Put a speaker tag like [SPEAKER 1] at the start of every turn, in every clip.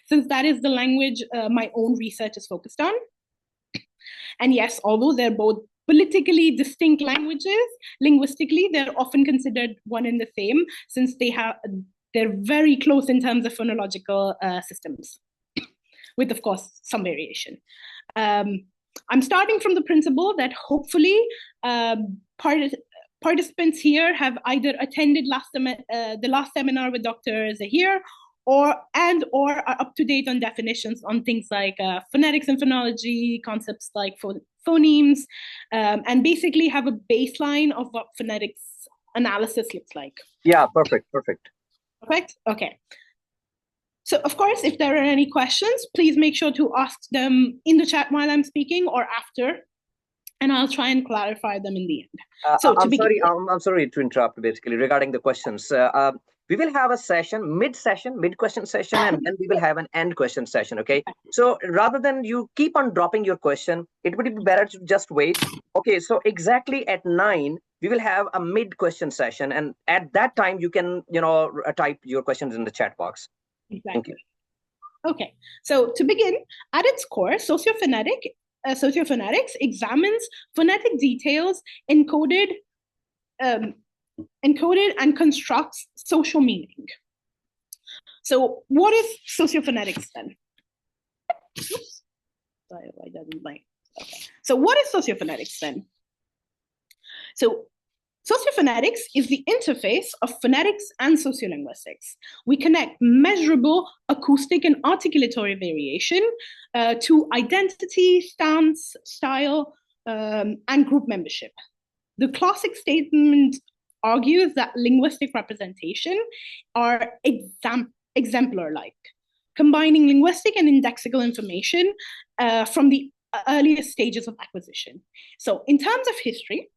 [SPEAKER 1] since that is the language my own research is focused on. And yes, although they're both politically distinct languages, linguistically, they're often considered one and the same, since they're very close in terms of phonological systems, with, of course, some variation. I'm starting from the principle that hopefully participants here have either attended the last seminar with Dr. Zahir, or are up to date on definitions on things like phonetics and phonology, concepts like phonemes, and basically have a baseline of what phonetics analysis looks like.
[SPEAKER 2] Yeah, perfect.
[SPEAKER 1] Perfect? Okay. So, of course, if there are any questions, please make sure to ask them in the chat while I'm speaking or after, and I'll try and clarify them in the end.
[SPEAKER 2] I'm sorry to interrupt, basically, regarding the questions. We will have a session, mid-question session, and then we will have an end question session, okay? So rather than you keep on dropping your question, it would be better to just wait. Okay, so exactly at 9, we will have a mid-question session, and at that time, you can, type your questions in the chat box.
[SPEAKER 1] Exactly.
[SPEAKER 2] Thank you.
[SPEAKER 1] Okay, so to begin, at its core, socio-phonetics examines phonetic details encoded and constructs social meaning. So what is socio-phonetics then? Oops. Sorry, I didn't like. Okay. So what is socio-phonetics then? So socio-phonetics is the interface of phonetics and sociolinguistics. We connect measurable acoustic and articulatory variation to identity, stance, style, and group membership. The classic statement argues that linguistic representation are exemplar-like, combining linguistic and indexical information from the earliest stages of acquisition. So in terms of history,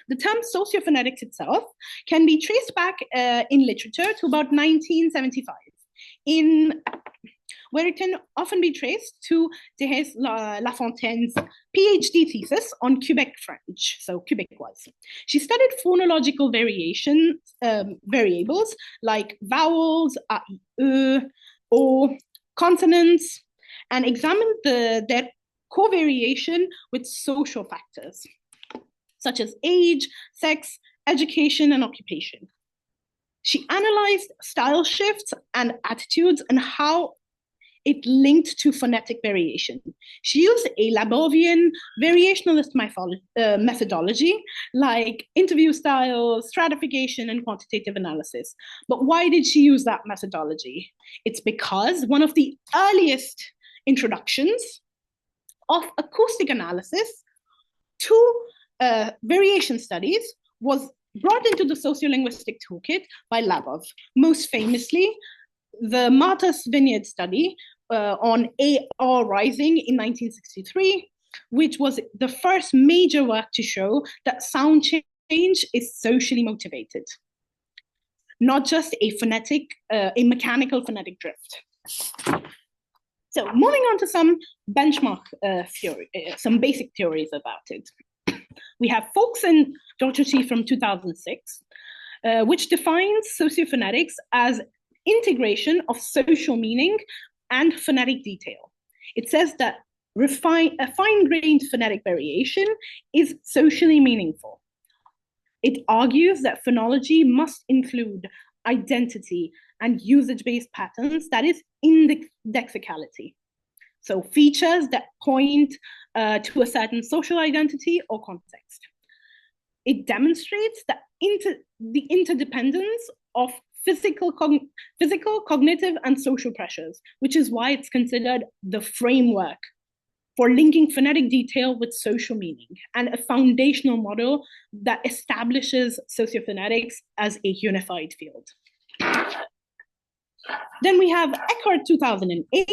[SPEAKER 1] the term sociophonetics itself can be traced back in literature to about 1975, where it can often be traced to Thérèse Lafontaine's PhD thesis on Quebec French, so Quebecois. She studied phonological variables like vowels, a, I, o, consonants, and examined their covariation with social factors, such as age, sex, education, and occupation. She analyzed style shifts and attitudes and how it linked to phonetic variation. She used a Labovian variationalist methodology like interview style, stratification, and quantitative analysis. But why did she use that methodology? It's because one of the earliest introductions of acoustic analysis to variation studies was brought into the sociolinguistic toolkit by Labov, most famously the Martha's Vineyard study on AR rising in 1963, which was the first major work to show that sound change is socially motivated, not just a mechanical phonetic drift. So moving on to some benchmark theory, some basic theories about it. We have Folks and Doherty from 2006, which defines sociophonetics as integration of social meaning and phonetic detail. It says that a fine-grained phonetic variation is socially meaningful. It argues that phonology must include identity and usage-based patterns, that is indexicality. So features that point to a certain social identity or context. It demonstrates that the interdependence of physical, cognitive, and social pressures, which is why it's considered the framework for linking phonetic detail with social meaning, and a foundational model that establishes sociophonetics as a unified field. Then we have Eckhart 2008,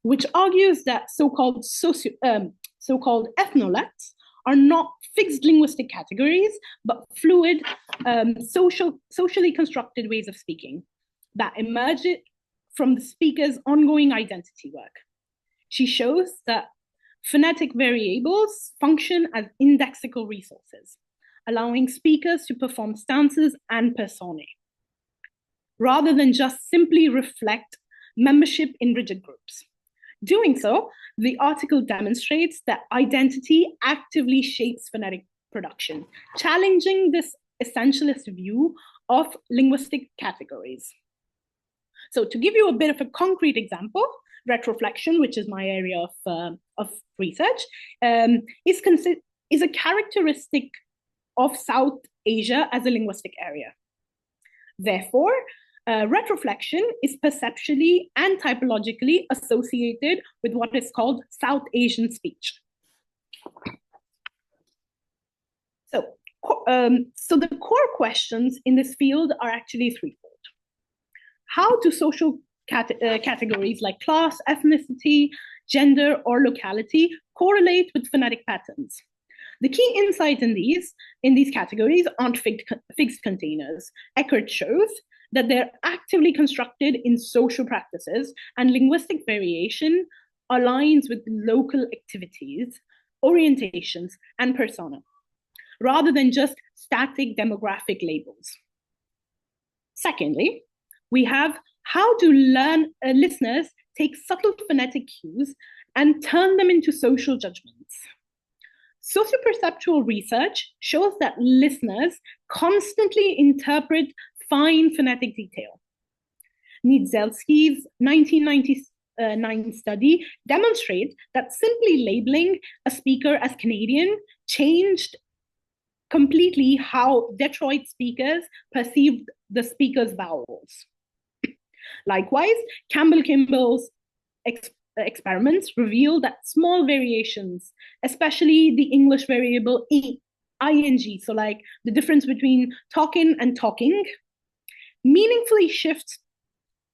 [SPEAKER 1] which argues that so-called ethnolets are not fixed linguistic categories, but fluid, socially constructed ways of speaking that emerge from the speaker's ongoing identity work. She shows that phonetic variables function as indexical resources, allowing speakers to perform stances and personae. rather than just simply reflect membership in rigid groups. Doing so, the article demonstrates that identity actively shapes phonetic production, challenging this essentialist view of linguistic categories. So to give you a bit of a concrete example, retroflexion, which is my area of research, is a characteristic of South Asia as a linguistic area. Therefore, retroflexion is perceptually and typologically associated with what is called South Asian speech. So the core questions in this field are actually threefold. How do social categories like class, ethnicity, gender, or locality correlate with phonetic patterns? The key insight in these categories aren't fixed containers. Eckert shows that they're actively constructed in social practices, and linguistic variation aligns with local activities, orientations, and persona, rather than just static demographic labels. Secondly, we have how do listeners take subtle phonetic cues and turn them into social judgments. Socioperceptual research shows that listeners constantly interpret fine phonetic detail. Niedzelski's 1999 study demonstrates that simply labeling a speaker as Canadian changed completely how Detroit speakers perceived the speaker's vowels. Likewise, Campbell-Kimball's experiments reveal that small variations, especially the English variable ing, so like the difference between talking and talking, meaningfully shifts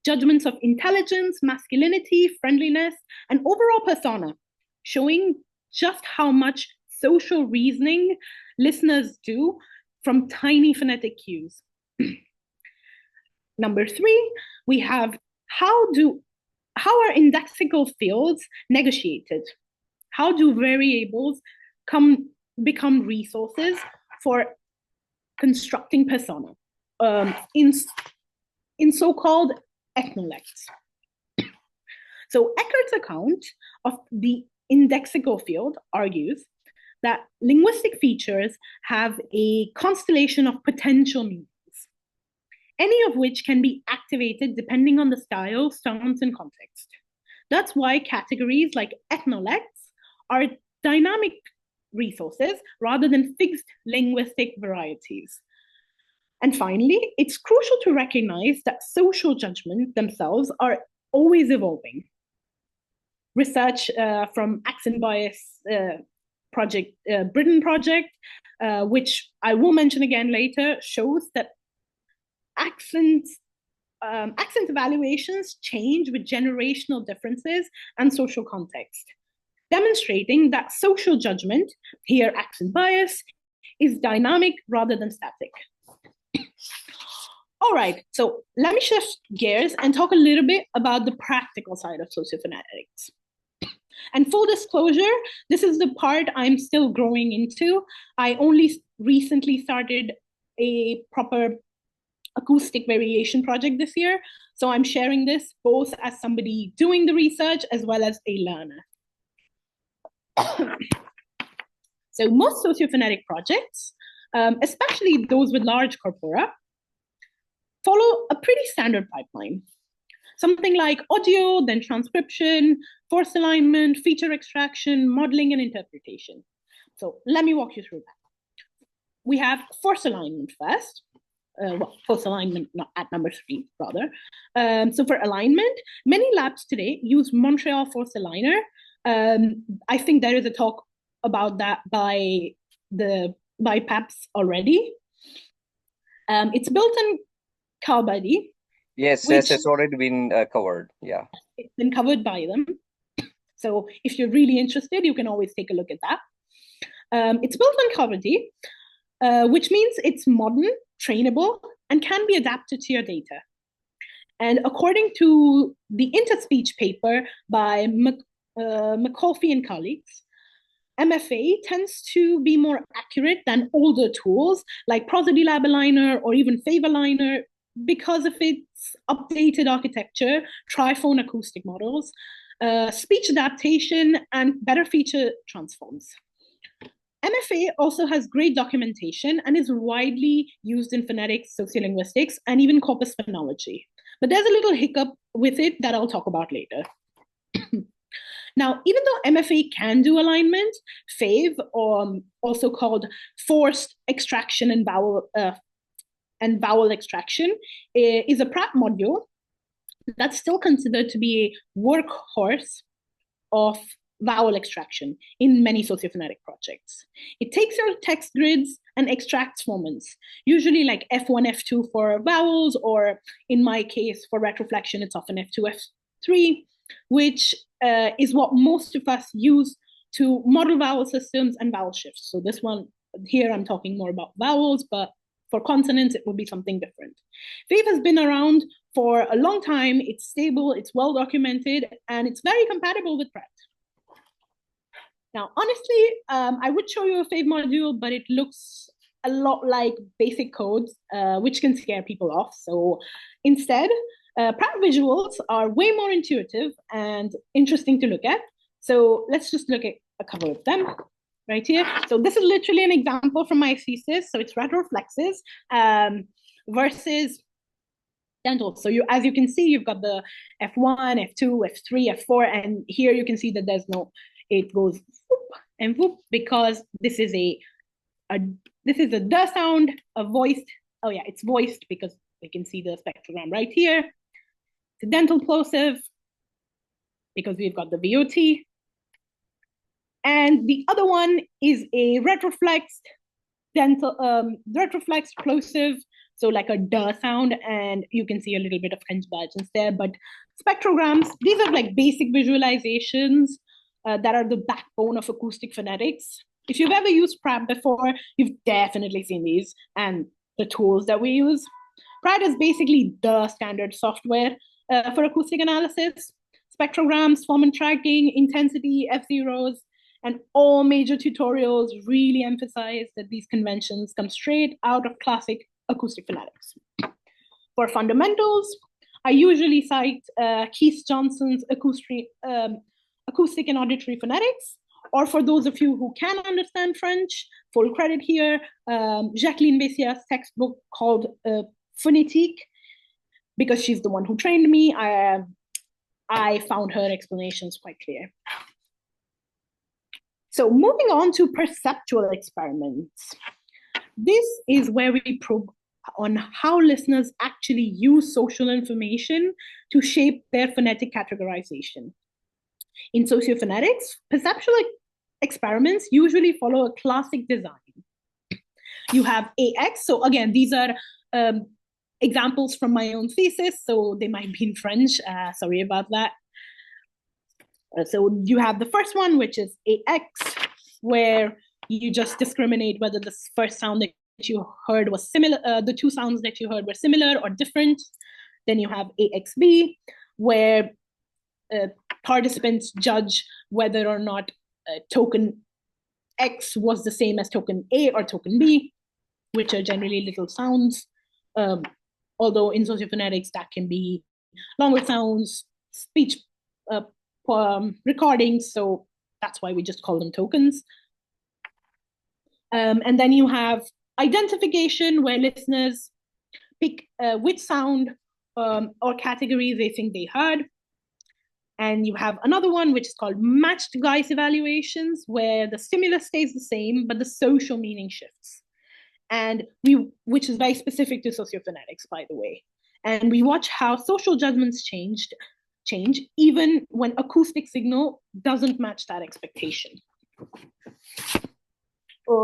[SPEAKER 1] judgments of intelligence, masculinity, friendliness, and overall persona, showing just how much social reasoning listeners do from tiny phonetic cues. Number three, we have how are indexical fields negotiated? How do variables become resources for constructing persona in so-called ethnolects? So Eckert's account of the indexical field argues that linguistic features have a constellation of potential meanings, any of which can be activated depending on the style, stance, and context. That's why categories like ethnolects are dynamic resources rather than fixed linguistic varieties. And finally, it's crucial to recognize that social judgments themselves are always evolving. Research from Accent Bias Britain project, which I will mention again later, shows that accent evaluations change with generational differences and social context, demonstrating that social judgment, here accent bias, is dynamic rather than static. All right, so let me shift gears and talk a little bit about the practical side of socio-phonetics. And full disclosure, this is the part I'm still growing into. I only recently started a proper acoustic variation project this year, so I'm sharing this both as somebody doing the research as well as a learner. So most socio-phonetic projects, especially those with large corpora, follow a pretty standard pipeline. Something like audio, then transcription, force alignment, feature extraction, modeling, and interpretation. So let me walk you through that. We have force alignment first. Force alignment not at number 3, rather. So for alignment, many labs today use Montreal Force Aligner. I think there is a talk about that by PAPPS already. It's built in CalBuddy.
[SPEAKER 2] Yes, it's already been covered. Yeah,
[SPEAKER 1] it's been covered by them. So if you're really interested, you can always take a look at that. It's built on CalBuddy, which means it's modern, trainable, and can be adapted to your data. And according to the interspeech paper by McAuliffe and colleagues, MFA tends to be more accurate than older tools like Prosody Lab Aligner or even Fave Aligner, because of its updated architecture, triphone acoustic models, speech adaptation, and better feature transforms. MFA also has great documentation and is widely used in phonetics, sociolinguistics, and even corpus phonology. But there's a little hiccup with it that I'll talk about later. Now, even though MFA can do alignment, FAVE, also called forced extraction and vowel extraction, is a PRAP module that's still considered to be a workhorse of vowel extraction in many socio-phonetic projects. It takes your text grids and extracts phoneme, usually like F1, F2 for vowels, or in my case, for retroflexion, it's often F2, F3, which is what most of us use to model vowel systems and vowel shifts. So this one here, I'm talking more about vowels, but for consonants, it would be something different. FAVE has been around for a long time. It's stable, it's well documented, and it's very compatible with PREP. Now, honestly, I would show you a FAVE module, but it looks a lot like basic codes, which can scare people off. So instead, PRAP visuals are way more intuitive and interesting to look at. So let's just look at a couple of them right here. So this is literally an example from my thesis. So it's retroflexes versus dental. So as you can see, you've got the F1, F2, F3, F4, and here you can see that there's no, it goes whoop and whoop, because this is a the sound, a voiced, oh yeah, it's voiced because we can see the spectrogram right here. It's a dental plosive because we've got the VOT. And the other one is a retroflexed dental, retroflexed plosive, so like a duh sound, and you can see a little bit of convergence there. But spectrograms, these are like basic visualizations that are the backbone of acoustic phonetics. If you've ever used PRAP before, you've definitely seen these and the tools that we use. PRAP is basically the standard software for acoustic analysis. Spectrograms, phoneme tracking, intensity, F-zeros, and all major tutorials really emphasize that these conventions come straight out of classic acoustic phonetics. For fundamentals, I usually cite Keith Johnson's acoustic and auditory phonetics, or for those of you who can understand French, full credit here, Jacqueline Bessia's textbook called Phonétique, because she's the one who trained me. I found her explanations quite clear. So moving on to perceptual experiments. This is where we probe on how listeners actually use social information to shape their phonetic categorization. In sociophonetics, perceptual experiments usually follow a classic design. You have AX, so again, these are examples from my own thesis, so they might be in French, sorry about that. So you have the first one, which is AX, where you just discriminate whether the first sound that you heard was similar, the two sounds that you heard were similar or different. Then you have AXB, where participants judge whether or not token X was the same as token A or token B, which are generally little sounds. Although in sociophonetics, that can be longer sounds, speech recordings, so that's why we just call them tokens. And then you have identification, where listeners pick which sound or category they think they heard. And you have another one, which is called matched Geiss evaluations, where the stimulus stays the same, but the social meaning shifts. And which is very specific to sociophonetics, by the way. And we watch how social judgments change even when acoustic signal doesn't match that expectation.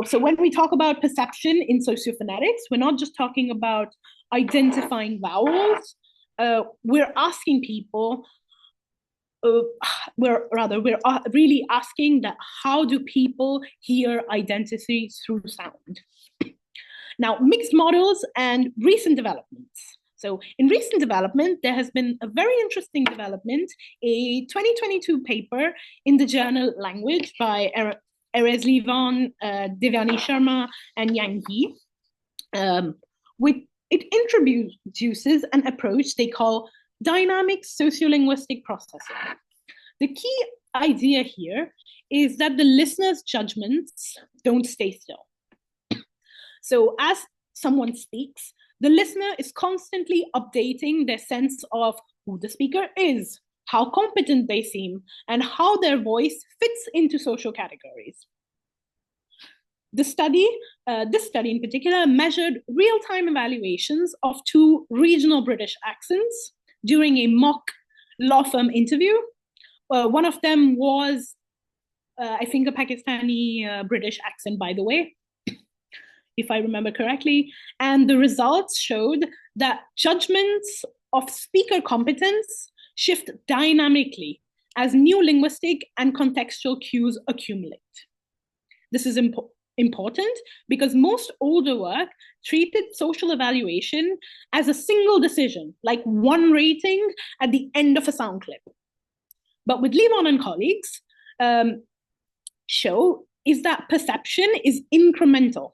[SPEAKER 1] So when we talk about perception in sociophonetics, we're not just talking about identifying vowels. We're asking people, we're really asking that how do people hear identity through sound? Now, mixed models and recent developments. So in recent development, there has been a very interesting development, a 2022 paper in the journal Language by Erez Livan, Devani Sharma, and Yang He, it introduces an approach they call dynamic sociolinguistic processing. The key idea here is that the listener's judgments don't stay still. So as someone speaks, the listener is constantly updating their sense of who the speaker is, how competent they seem, and how their voice fits into social categories. This study in particular measured real-time evaluations of 2 regional British accents during a mock law firm interview. One of them was, I think, a Pakistani British accent, by the way, if I remember correctly. And the results showed that judgments of speaker competence shift dynamically as new linguistic and contextual cues accumulate. This is important because most older work treated social evaluation as a single decision, like one rating at the end of a sound clip. But with Levon and colleagues show is that perception is incremental.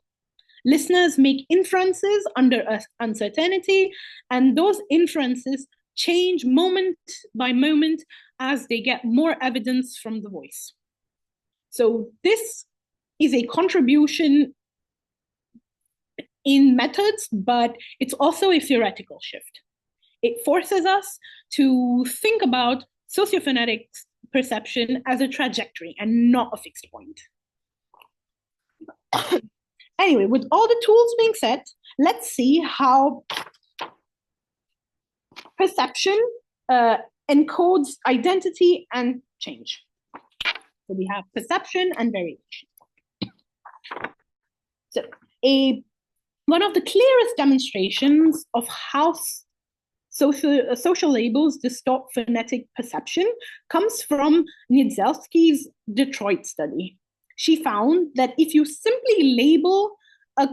[SPEAKER 1] Listeners make inferences under uncertainty, and those inferences change moment by moment as they get more evidence from the voice. So this is a contribution in methods, but it's also a theoretical shift. It forces us to think about socio-phonetics perception as a trajectory and not a fixed point. Anyway, with all the tools being set, let's see how perception encodes identity and change. So we have perception and variation. So one of the clearest demonstrations of how social labels distort phonetic perception comes from Niedzielski's Detroit study. She found that if you simply label a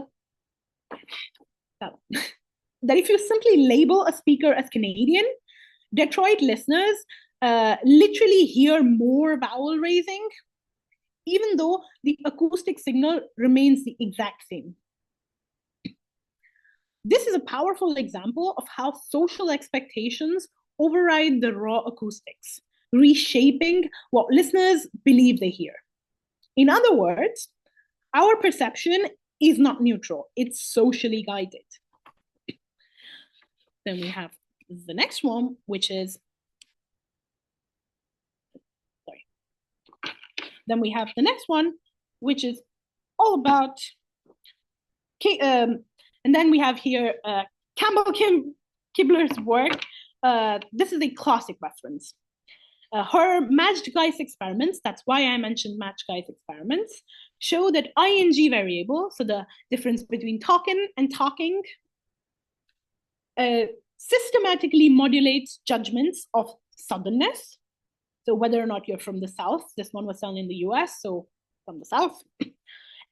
[SPEAKER 1] speaker as Canadian, Detroit listeners literally hear more vowel raising, even though the acoustic signal remains the exact same. This is a powerful example of how social expectations override the raw acoustics, reshaping what listeners believe they hear. In other words, our perception is not neutral, it's socially guided. Then we have the next one, which is, Then we have the next one, which is all about, and then we have here Campbell Kibler's work. This is a classic reference. Her matched guise experiments, that's why I mentioned matched guise experiments, show that ing variable, so the difference between talking and talking, systematically modulates judgments of southernness. So whether or not you're from the South, this one was done in the US, so from the South,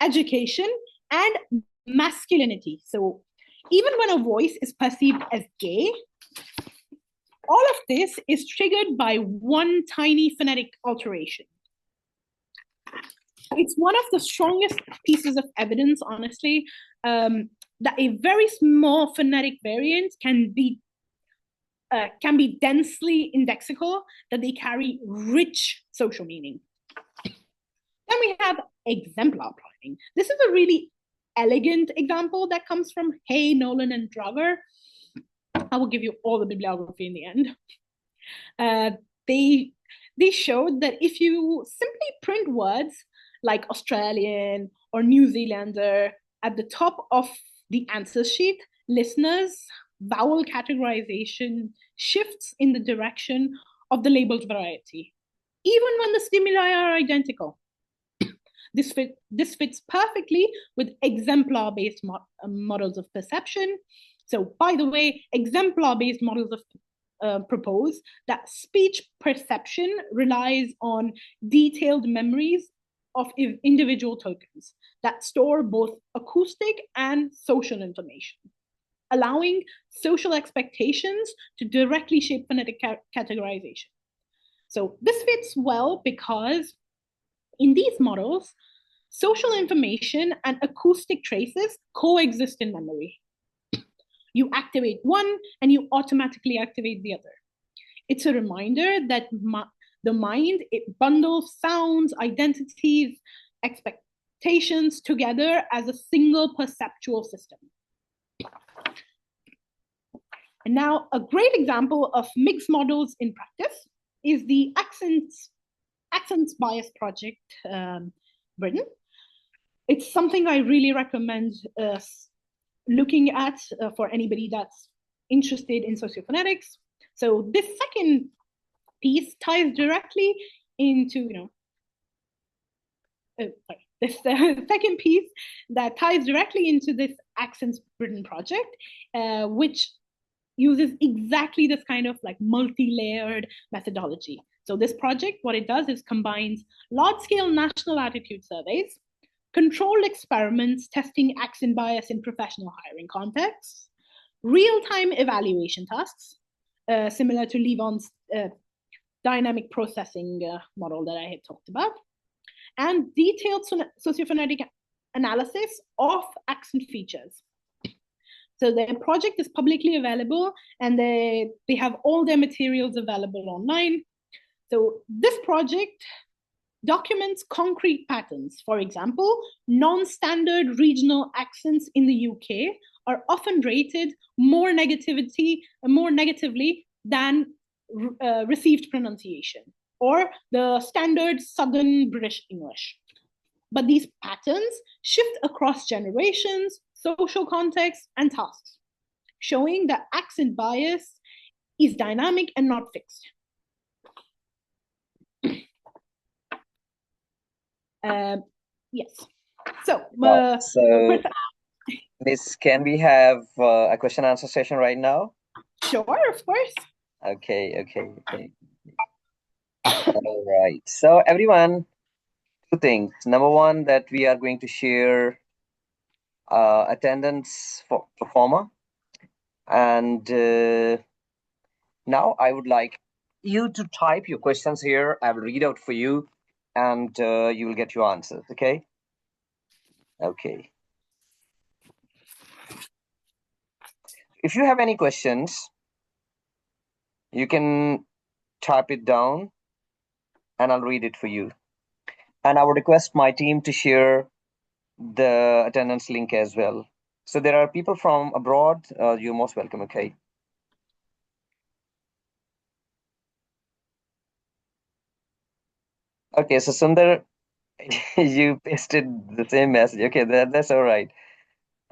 [SPEAKER 1] education, and masculinity. So even when a voice is perceived as gay, all of this is triggered by one tiny phonetic alteration. It's one of the strongest pieces of evidence, honestly, that a very small phonetic variant can be densely indexical, that they carry rich social meaning. Then we have exemplar plotting. This is a really elegant example that comes from Hay, Nolan, and Drager. I will give you all the bibliography in the end. They showed that if you simply print words like Australian or New Zealander at the top of the answer sheet, listeners' vowel categorization shifts in the direction of the labeled variety, even when the stimuli are identical. This fits perfectly with exemplar-based models of perception. So, by the way, exemplar-based models propose that speech perception relies on detailed memories of individual tokens that store both acoustic and social information, allowing social expectations to directly shape phonetic categorization. So this fits well because in these models, social information and acoustic traces coexist in memory. You activate one and you automatically activate the other. It's a reminder that the mind, it bundles sounds, identities, expectations together as a single perceptual system. And now a great example of mixed models in practice is the accents bias project written. It's something I really recommend looking at for anybody that's interested in sociophonetics. So this second piece ties directly into, this second piece that ties directly into this accents written project, which uses exactly this kind of like multi-layered methodology. So this project, what it does is combines large-scale national attitude surveys, controlled experiments testing accent bias in professional hiring contexts, real-time evaluation tasks, similar to Levon's dynamic processing model that I had talked about, and detailed sociophonetic analysis of accent features. So the project is publicly available and they have all their materials available online. So this project documents concrete patterns. For example, non-standard regional accents in the UK are often rated more negatively than received pronunciation or the standard Southern British English. But these patterns shift across generations, social contexts, and tasks, showing that accent bias is dynamic and not fixed. Yes. So,
[SPEAKER 2] Miss, can we have a question answer session right now?
[SPEAKER 1] Sure, of course.
[SPEAKER 2] Okay. All right. So everyone, two things. Number one, that we are going to share attendance for performer. And now I would like you to type your questions here. I will read out for you and you will get your answers, okay? Okay. If you have any questions, you can type it down and I'll read it for you. And I would request my team to share the attendance link as well. So there are people from abroad. You're most welcome, okay? Okay, so Sundar, you pasted the same message. Okay, that's all right.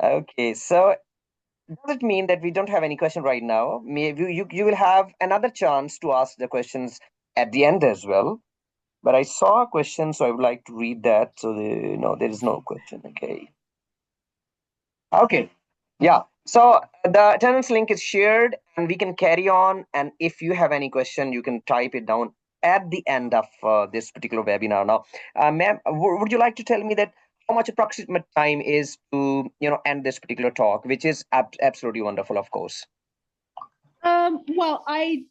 [SPEAKER 2] Okay, so does it mean that we don't have any question right now? Maybe you will have another chance to ask the questions at the end as well. But I saw a question, so I would like to read that. So no, there is no question. Okay. Okay. Yeah. So the attendance link is shared, and we can carry on. And if you have any question, you can type it down at the end of this particular webinar. Now, ma'am, would you like to tell me that how much approximate time is to end this particular talk, which is absolutely wonderful, of course.
[SPEAKER 1] Well, I'm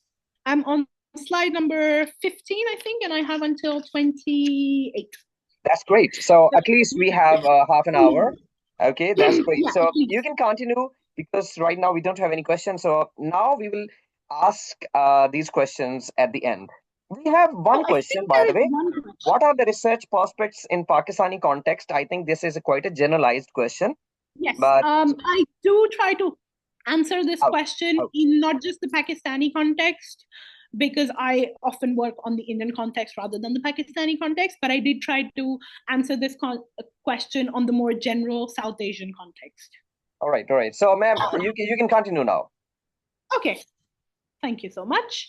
[SPEAKER 1] on slide number 15, I think, and I have until 28.
[SPEAKER 2] That's great. So at least we have half an hour. Okay, that's great.
[SPEAKER 1] Yeah,
[SPEAKER 2] so you can continue because right now we don't have any questions. So now we will ask these questions at the end. We have one question, by the way. What are the research prospects in Pakistani context? I think this is quite a generalized question.
[SPEAKER 1] Yes, but I do try to answer this question in not just the Pakistani context, because I often work on the Indian context rather than the Pakistani context, but I did try to answer this question on the more general South Asian context. All right. So, ma'am, you can continue now. Okay. Thank you so much.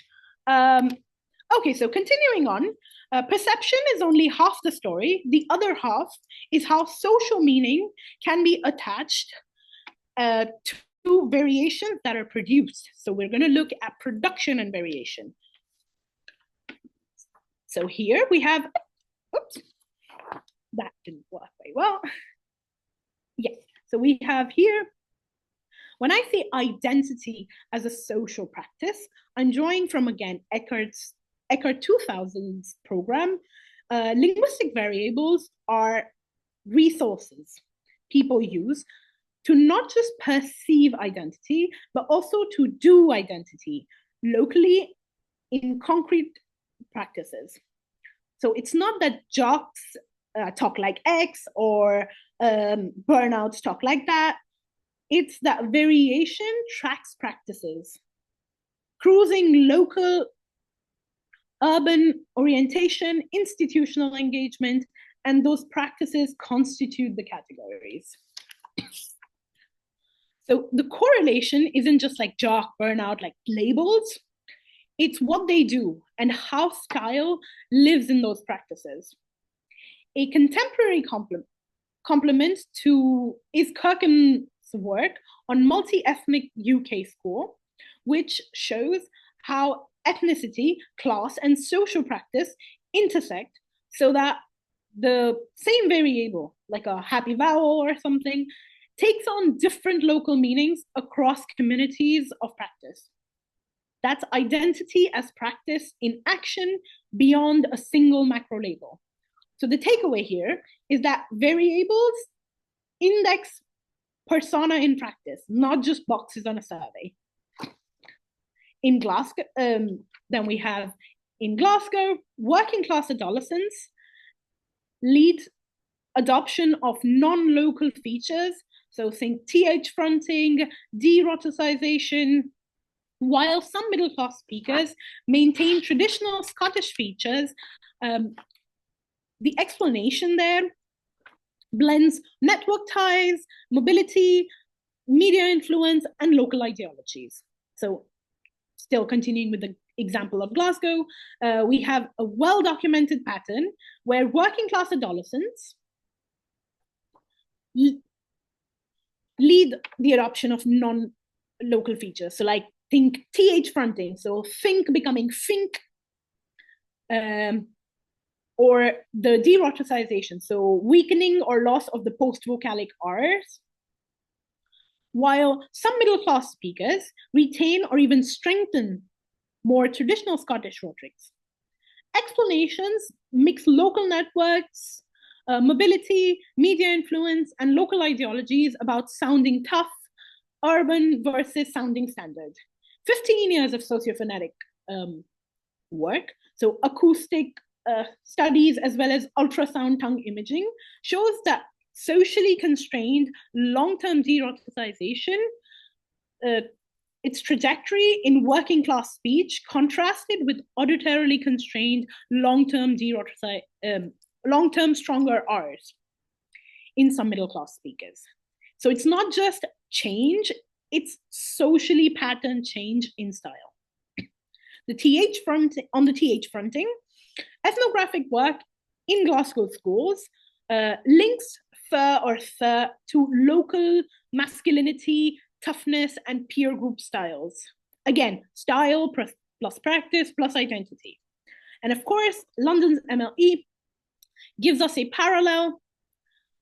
[SPEAKER 1] Okay, so continuing on, perception is only half the story. The other half is how social meaning can be attached to variations that are produced. So we're going to look at production and variation. So here we have, oops, that didn't work very well. Yes, so we have here, when I say identity as a social practice, I'm drawing from, again, Eckert 2000's program. Linguistic variables are resources people use to not just perceive identity, but also to do identity locally in concrete practices. So it's not that jocks talk like X or burnouts talk like that. It's that variation tracks practices. Cruising local urban orientation, institutional engagement, and those practices constitute the categories. So the correlation isn't just like jock, burnout, like labels. It's what they do and how style lives in those practices. A contemporary complement to is Kirkham's work on multi-ethnic UK school, which shows how ethnicity, class, and social practice intersect so that the same variable, like a happy vowel or something, takes on different local meanings across communities of practice. That's identity as practice in action beyond a single macro label. So the takeaway here is that variables index persona in practice, not just boxes on a survey. In Glasgow, then we have in Glasgow, working class adolescents lead adoption of non-local features. So think TH fronting, de-eroticization, while some middle class speakers maintain traditional Scottish features. The explanation there blends network ties, mobility, media influence, and local ideologies. So still continuing with the example of Glasgow, we have a well-documented pattern where working class adolescents lead the adoption of non-local features. So like think TH fronting, so think becoming think, or the de-eroticization, so weakening or loss of the post-vocalic R's, while some middle-class speakers retain or even strengthen more traditional Scottish rhetorics. Explanations mix local networks, mobility, media influence, and local ideologies about sounding tough, urban versus sounding standard. 15 years of socio-phonetic work, so acoustic studies as well as ultrasound tongue imaging, shows that socially constrained long-term de-eroticization, its trajectory in working class speech contrasted with auditorily constrained long-term long-term stronger R's in some middle class speakers. So it's not just change, it's socially patterned change in style. The TH fronting, ethnographic work in Glasgow schools links fur or thur to local masculinity, toughness, and peer group styles. Again, style plus practice plus identity. And of course, London's MLE gives us a parallel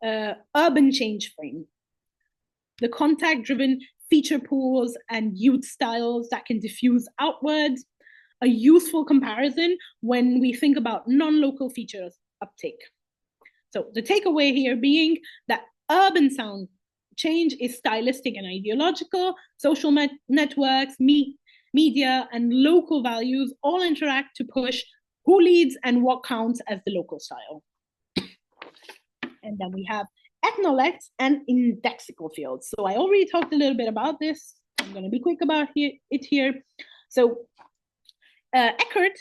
[SPEAKER 1] urban change frame. The contact-driven feature pools and youth styles that can diffuse outwards, a useful comparison when we think about non-local features uptake. So the takeaway here being that urban sound change is stylistic and ideological, social networks, media, and local values all interact to push who leads and what counts as the local style. And then we have ethnolects and indexical fields. So I already talked a little bit about this. I'm going to be quick about it here. So Eckert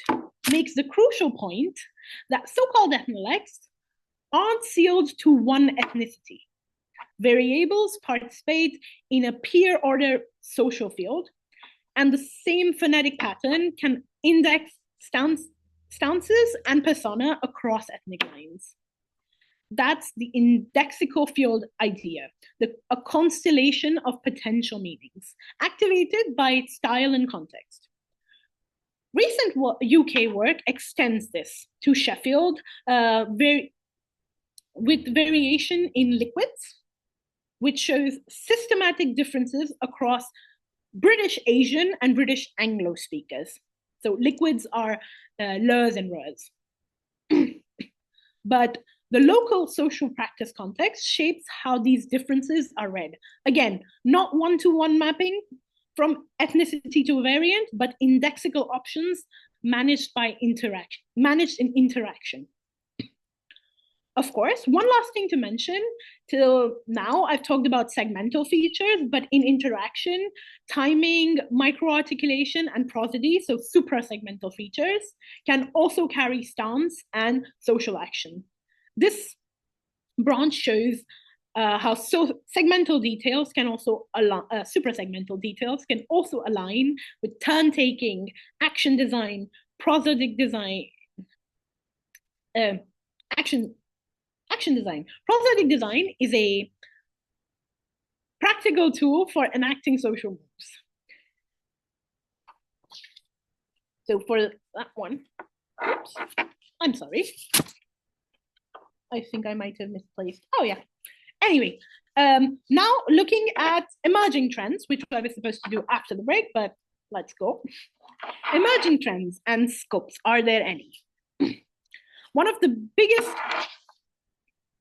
[SPEAKER 1] makes the crucial point that so-called ethnolects aren't sealed to one ethnicity. Variables participate in a peer order social field, and the same phonetic pattern can index stances and persona across ethnic lines. That's the indexical field idea, a constellation of potential meanings, activated by its style and context. Recent UK work extends this to Sheffield with variation in liquids, which shows systematic differences across British Asian and British Anglo speakers. So liquids are lers and rers. But The local social practice context shapes how these differences are read. Again, not one-to-one mapping from ethnicity to variant, but indexical options managed in interaction. Of course, one last thing to mention, till now I've talked about segmental features, but in interaction, timing, microarticulation, and prosody, so suprasegmental features, can also carry stance and social action. This branch shows how segmental details can also suprasegmental details can also align with turn-taking, action design, prosodic design, action design. Prosodic design is a practical tool for enacting social moves. So for that one, oops, I'm sorry. I think I might have misplaced. Oh yeah. Anyway, now looking at emerging trends, which I was supposed to do after the break, but let's go. Emerging trends and scopes, are there any? One of the biggest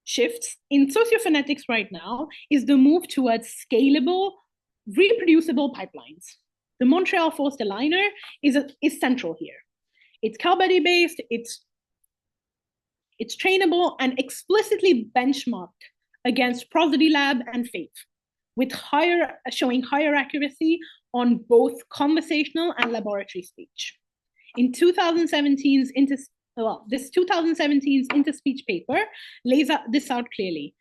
[SPEAKER 1] shifts in sociophonetics right now is the move towards scalable, reproducible pipelines. The Montreal Forced Aligner is central here. It's Calbody-based, it's trainable and explicitly benchmarked against Prosody Lab and FAIF, with showing higher accuracy on both conversational and laboratory speech. In 2017's this 2017's interspeech paper lays this out clearly.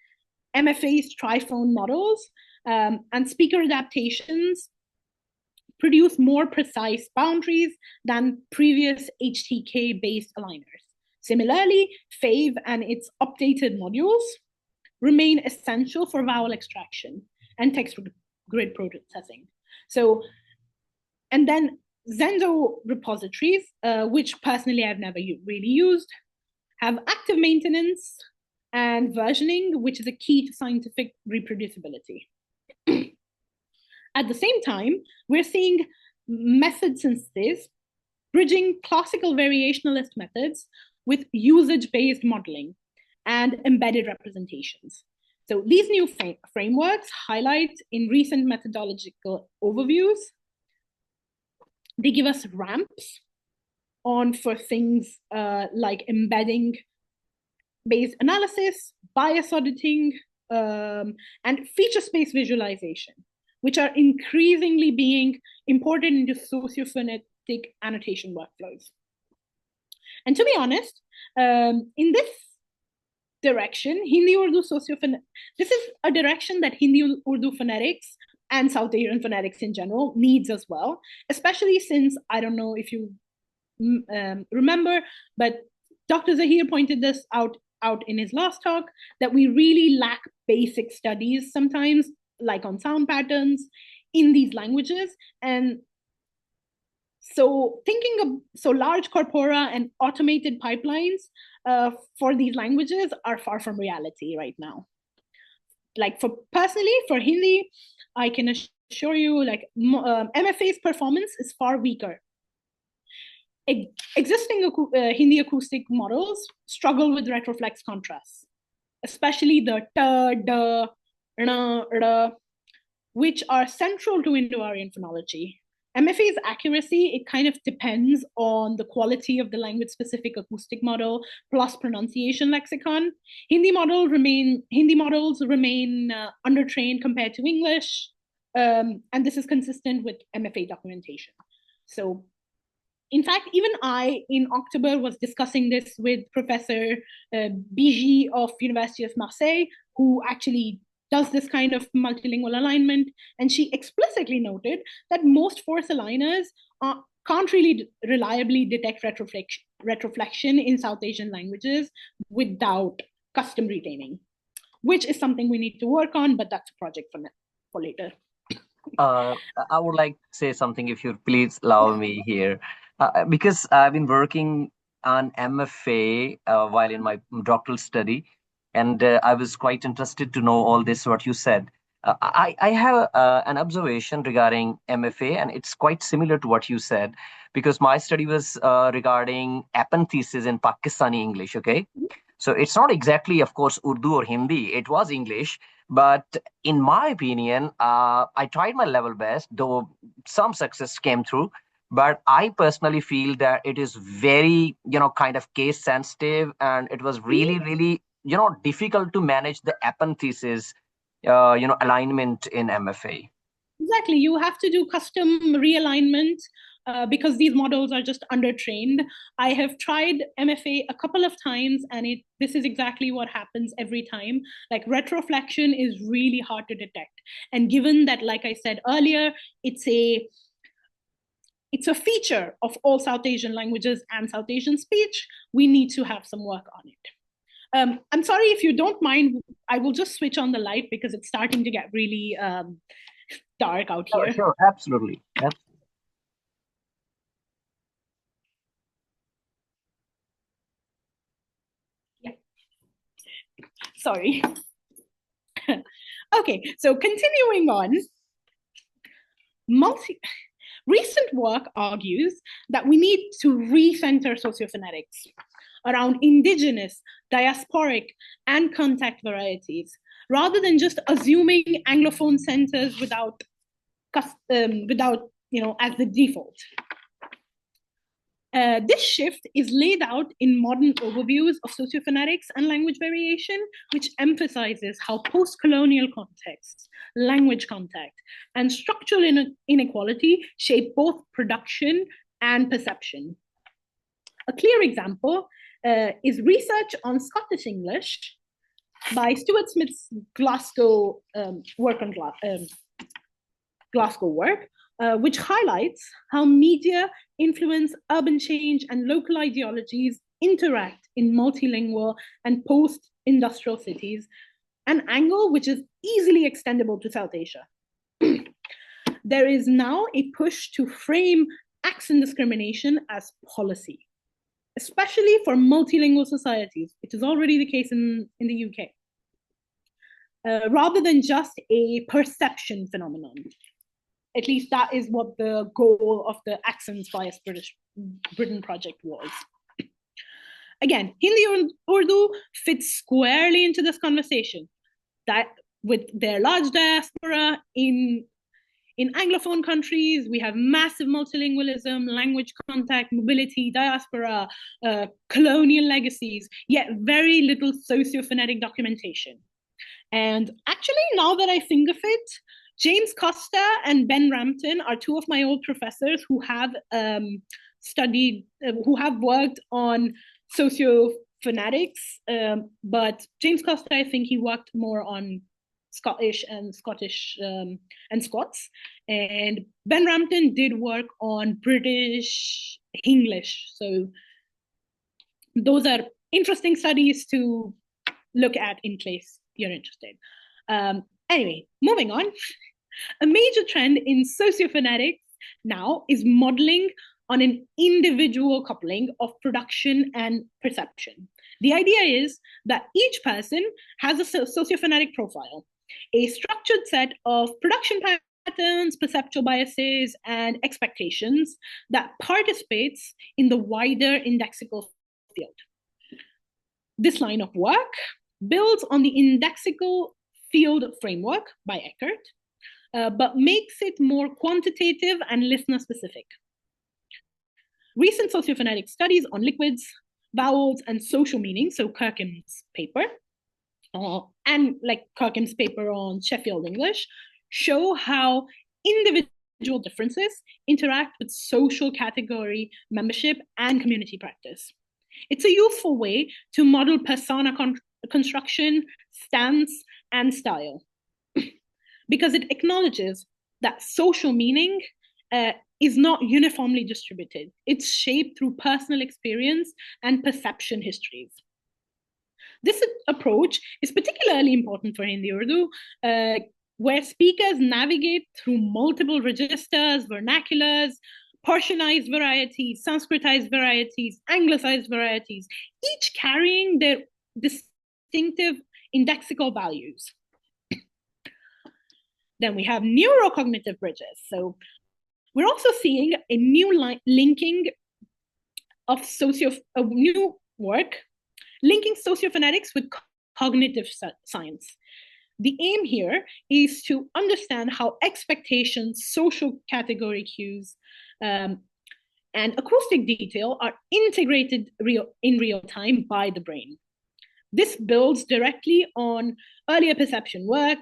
[SPEAKER 1] MFA's triphone models and speaker adaptations produce more precise boundaries than previous HTK-based aligners. Similarly, FAIF and its updated modules remain essential for vowel extraction and text grid processing. So, and then Zendo repositories, which personally I've never really used, have active maintenance and versioning, which is a key to scientific reproducibility. At the same time, we're seeing method synthesis bridging classical variationalist methods with usage-based modeling and embedded representations. So these new frameworks highlight in recent methodological overviews. They give us ramps for things like embedding-based analysis, bias auditing, and feature space visualization, which are increasingly being imported into socio-phonetic annotation workflows. And to be honest, in this direction, Hindi-Urdu socio-phonetics, this is a direction that Hindi-Urdu phonetics and South Asian phonetics in general needs as well, especially since, I don't know if you remember, but Dr. Zahir pointed this out in his last talk, that we really lack basic studies sometimes, like on sound patterns in these languages. And so large corpora and automated pipelines for these languages are far from reality right now. Like personally, for Hindi, I can assure you, like MFA's performance is far weaker. Existing Hindi acoustic models struggle with retroflex contrasts, especially the ta, da, na, ra, which are central to Indo-Aryan phonology. MFA's accuracy, it kind of depends on the quality of the language-specific acoustic model plus pronunciation lexicon. Hindi models remain undertrained compared to English, and this is consistent with MFA documentation. So, in fact, even I, in October, was discussing this with Professor Biji of University of Marseille, who actually does this kind of multilingual alignment. And she explicitly noted that most force aligners can't really reliably detect retroflexion in South Asian languages without custom retaining, which is something we need to work on, but that's a project for later.
[SPEAKER 2] I would like to say something, if you please allow me here, because I've been working on MFA while in my doctoral study, and I was quite interested to know all this, what you said. I have an observation regarding MFA, and it's quite similar to what you said, because my study was regarding apanthesis in Pakistani English, okay? So it's not exactly, of course, Urdu or Hindi. It was English. But in my opinion, I tried my level best, though some success came through. But I personally feel that it is very, kind of case sensitive, and it was really, really, difficult to manage the epenthesis, alignment in MFA.
[SPEAKER 1] Exactly. You have to do custom realignment because these models are just undertrained. I have tried MFA a couple of times, and this is exactly what happens every time. Like, retroflexion is really hard to detect. And given that, like I said earlier, it's a feature of all South Asian languages and South Asian speech, we need to have some work on it. I'm sorry, if you don't mind, I will just switch on the light because it's starting to get really dark out here.
[SPEAKER 2] Sure, absolutely.
[SPEAKER 1] Yeah. Sorry. Okay, so continuing on, recent work argues that we need to recenter sociophonetics around indigenous, diasporic, and contact varieties, rather than just assuming Anglophone centers without, as the default. This shift is laid out in modern overviews of sociophonetics and language variation, which emphasizes how post-colonial contexts, language contact, and structural inequality shape both production and perception. A clear example is research on Scottish English by Stuart Smith's Glasgow work on Glasgow work, which highlights how media influence urban change and local ideologies interact in multilingual and post-industrial cities, an angle which is easily extendable to South Asia. There is now a push to frame accent discrimination as policy, especially for multilingual societies. It is already the case in the UK, rather than just a perception phenomenon. At least that is what the goal of the Accents Bias Britain project was. Again, Hindi and Urdu fits squarely into this conversation, that with their large diaspora in Anglophone countries, we have massive multilingualism, language contact, mobility, diaspora, colonial legacies, yet very little socio-phonetic documentation. And actually, now that I think of it, James Costa and Ben Rampton are two of my old professors who have worked on socio-phonetics, but James Costa, I think he worked more on Scottish and Scots, and Ben Rampton did work on British English. So those are interesting studies to look at in case you're interested. Anyway, moving on. A major trend in sociophonetics now is modeling on an individual coupling of production and perception. The idea is that each person has a sociophonetic profile, a structured set of production patterns, perceptual biases, and expectations that participates in the wider indexical field. This line of work builds on the indexical field framework by Eckert, but makes it more quantitative and listener-specific. Recent sociophonetic studies on liquids, vowels, and social meaning, so Kirkham's paper, and like Kirkham's paper on Sheffield English, show how individual differences interact with social category membership and community practice. It's a useful way to model persona construction, stance, and style, because it acknowledges that social meaning is not uniformly distributed. It's shaped through personal experience and perception histories. This approach is particularly important for Hindi Urdu, where speakers navigate through multiple registers, vernaculars, Persianized varieties, Sanskritized varieties, Anglicized varieties, each carrying their distinctive indexical values. Then we have neurocognitive bridges. So we're also seeing a new linking of new work linking sociophonetics with cognitive science. The aim here is to understand how expectations, social category cues, and acoustic detail are integrated in real time by the brain. This builds directly on earlier perception work,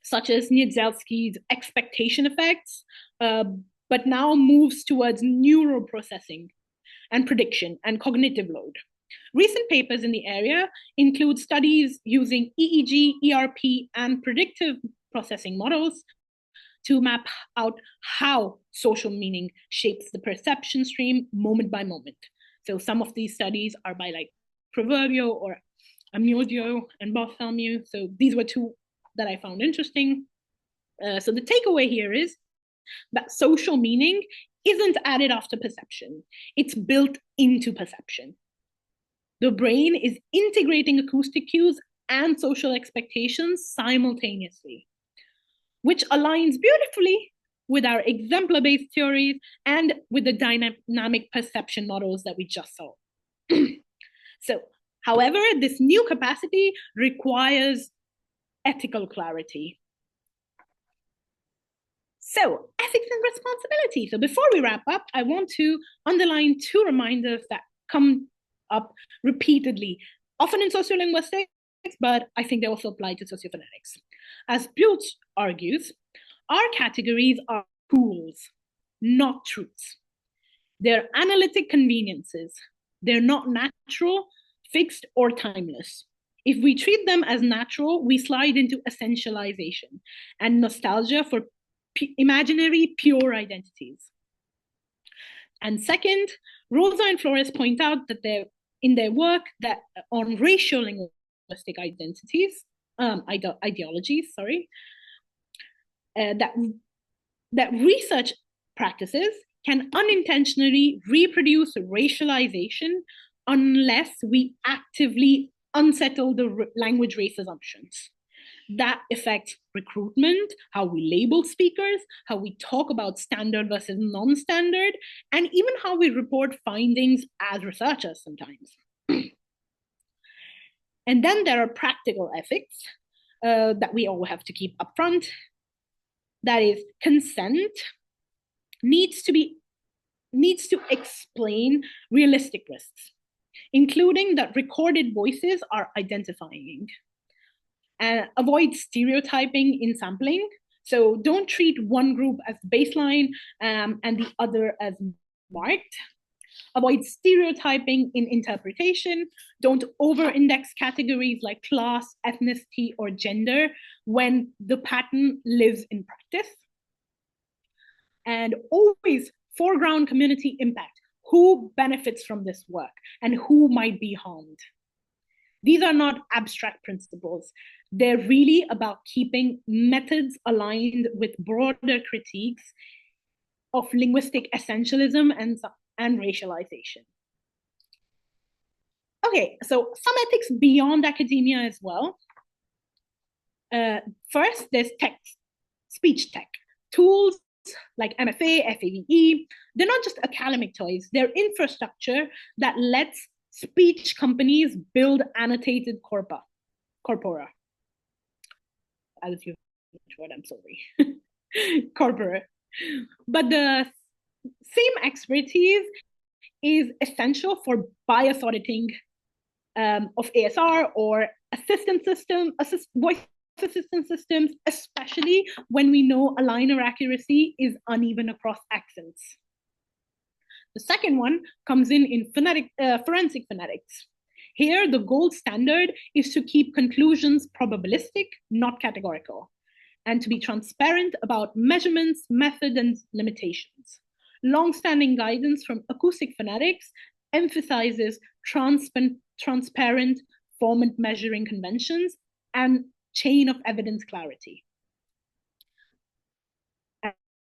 [SPEAKER 1] such as Niedzielski's expectation effects, but now moves towards neural processing and prediction and cognitive load. Recent papers in the area include studies using EEG, ERP, and predictive processing models to map out how social meaning shapes the perception stream moment by moment. So some of these studies are by like Proverbio or Amiodio and Bartholomew. So these were two that I found interesting. So the takeaway here is that social meaning isn't added after perception. It's built into perception. The brain is integrating acoustic cues and social expectations simultaneously, which aligns beautifully with our exemplar-based theories and with the dynamic perception models that we just saw. So, however, this new capacity requires ethical clarity. So, ethics and responsibility. So before we wrap up, I want to underline two reminders that come up repeatedly, often in sociolinguistics, but I think they also apply to sociophonetics. As Butch argues, our categories are tools, not truths. They're analytic conveniences. They're not natural, fixed, or timeless. If we treat them as natural, we slide into essentialization and nostalgia for imaginary, pure identities. And second, Rosa and Flores point out that in their work that on racial linguistic identities, ideologies, that research practices can unintentionally reproduce racialization unless we actively unsettle the language race assumptions. That affects recruitment, how we label speakers, how we talk about standard versus non-standard, and even how we report findings as researchers sometimes. And then there are practical ethics that we all have to keep upfront. That is, consent needs to explain realistic risks, including that recorded voices are identifying. And avoid stereotyping in sampling. So don't treat one group as baseline and the other as marked. Avoid stereotyping in interpretation. Don't over-index categories like class, ethnicity, or gender when the pattern lives in practice. And always foreground community impact. Who benefits from this work and who might be harmed? These are not abstract principles. They're really about keeping methods aligned with broader critiques of linguistic essentialism and racialization. Okay, so some ethics beyond academia as well. First, there's text, speech tech. Tools like MFA, FAVE, they're not just academic toys. They're infrastructure that lets speech companies build annotated corpora. I was using the word, I'm sorry. Corpora. But the same expertise is essential for bias auditing of ASR or voice assistant systems, especially when we know aligner accuracy is uneven across accents. The second one comes in forensic phonetics. Here, the gold standard is to keep conclusions probabilistic, not categorical, and to be transparent about measurements, method, and limitations. Long-standing guidance from acoustic phonetics emphasizes transparent format measuring conventions and chain of evidence clarity.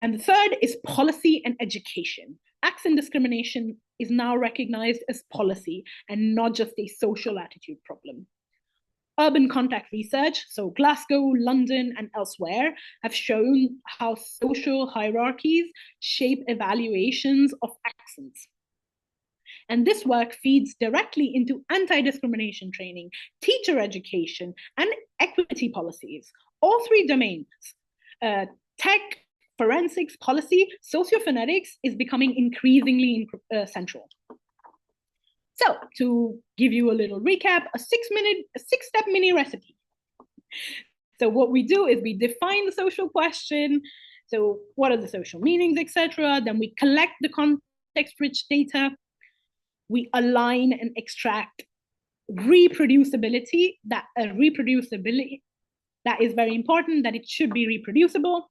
[SPEAKER 1] And the third is policy and education. Accent discrimination is now recognized as policy and not just a social attitude problem. Urban contact research, so Glasgow, London, and elsewhere, have shown how social hierarchies shape evaluations of accents. And this work feeds directly into anti-discrimination training, teacher education, and equity policies. All three domains, tech, forensics, policy, socio-phonetics is becoming increasingly central. So to give you a little recap, a six-step mini recipe. So what we do is we define the social question. So what are the social meanings, etc. Then we collect the context-rich data. We align and extract reproducibility. That is very important, that it should be reproducible.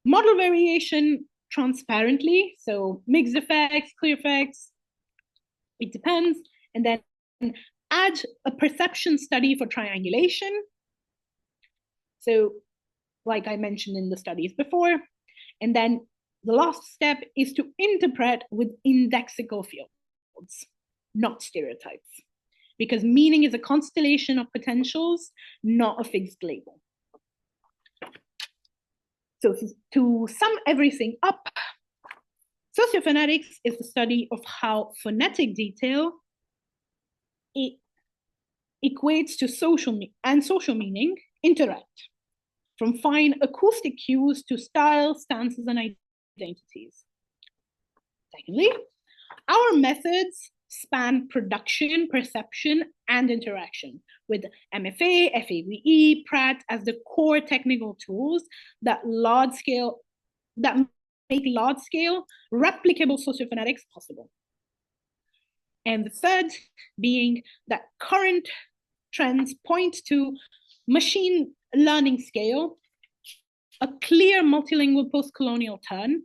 [SPEAKER 1] Model variation transparently, so mixed effects, clear effects, it depends. And then add a perception study for triangulation. So like I mentioned in the studies before. And then the last step is to interpret with indexical fields, not stereotypes, because meaning is a constellation of potentials, not a fixed label. So to sum everything up, sociophonetics is the study of how phonetic detail equates to social meaning interact, from fine acoustic cues to style, stances, and identities. Secondly, our methods span production, perception, and interaction, with MFA, FAVE, PRAT as the core technical tools that make large-scale, replicable sociophonetics possible. And the third being that current trends point to machine learning scale, a clear multilingual post-colonial turn,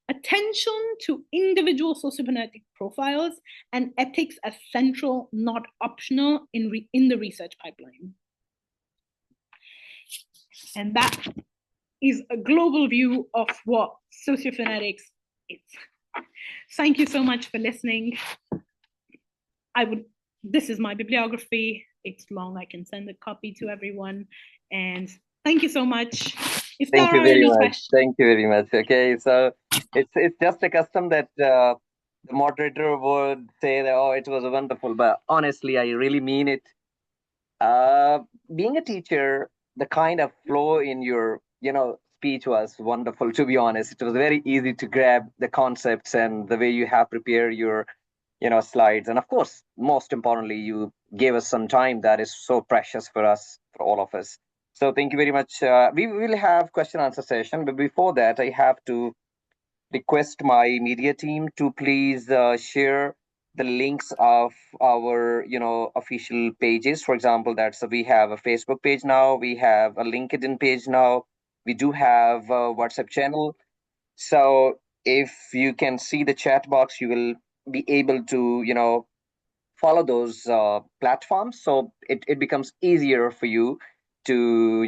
[SPEAKER 1] attention to individual sociophonetic profiles, and ethics as central, not optional, in the research pipeline. And that is a global view of what sociophonetics is. Thank you so much for listening. This is my bibliography. It's long, I can send a copy to everyone. And thank you so much. If
[SPEAKER 2] Thank
[SPEAKER 1] there
[SPEAKER 2] you
[SPEAKER 1] are
[SPEAKER 2] very
[SPEAKER 1] any
[SPEAKER 2] much.
[SPEAKER 1] questions.
[SPEAKER 2] Thank you very much. Okay, so it's just a custom that the moderator would say that, oh, it was wonderful, but honestly, I really mean it. Being a teacher, the kind of flow in your speech was wonderful. To be honest, it was very easy to grab the concepts and the way you have prepared your slides, and of course, most importantly, you gave us some time that is so precious for us, for all of us. So thank you very much. We will have question answer session, but before that, I have to request my media team to please share the links of our official pages. For example, we have a Facebook page now, we have a LinkedIn page now, we do have a WhatsApp channel. So if you can see the chat box, you will be able to follow those platforms, so it becomes easier for you to